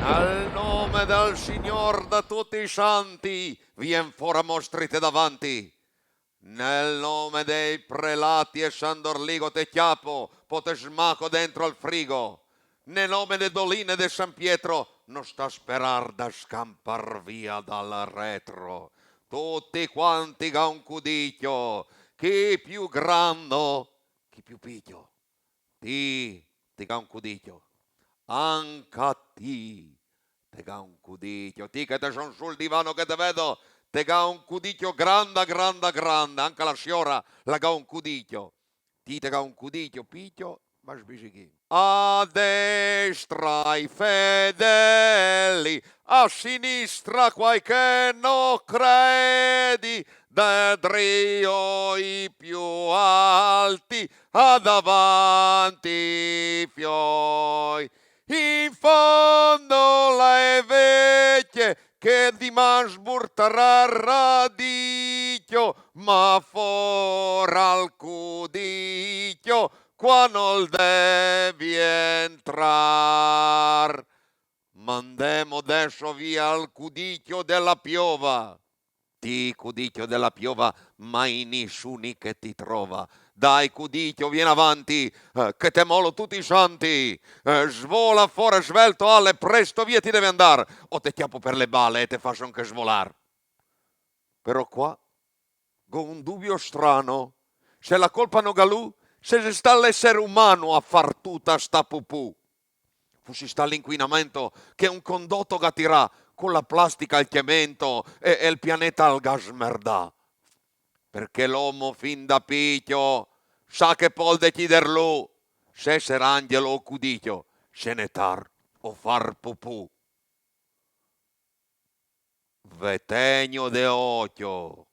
Al nome del Signor da tutti i santi, vien fora mostrite davanti. Nel nome dei prelati e San Dorligo te chiapo, pote smaco dentro al frigo. Nel nome de Doline de San Pietro, non sta a sperar da scampar via dal retro. Tutti quanti ga un cudicchio, chi più grande, chi più picchio. Ti ga un cudicchio. Anche a te ga un cudicchio. Ti che te son sul divano che te vedo, te ga un cudicchio grande, grande, grande. Anche la signora la ga un cudicchio. Ti te ga un cudicchio picchio, ma sbisichi. A destra i fedeli, a sinistra quai che no credi, da drio i più alti, a davanti i fioi. In fondo le vecchie che di man sburterà radicchio, ma fora al cudicchio qua non devi entrar. Mandemo adesso via al cudicchio della piova. Ti cudicchio della piova, mai nessuno che ti trova. Dai cudicchio, vieni avanti, che te molo tutti i santi. Svola fuori svelto alle, presto via ti deve andare. O te chiappo per le balle e te faccio anche svolar. Però qua, con un dubbio strano, se la colpa no galù, se sta l'essere umano a far tutta sta pupù. Fossi sta l'inquinamento che un condotto gattirà con la plastica al cemento e il pianeta al gas merdà. Perché l'uomo fin da picchio sa che può deciderlo se essere angelo o cudicchio, se ne tar o far pupù. Vetegno de occhio.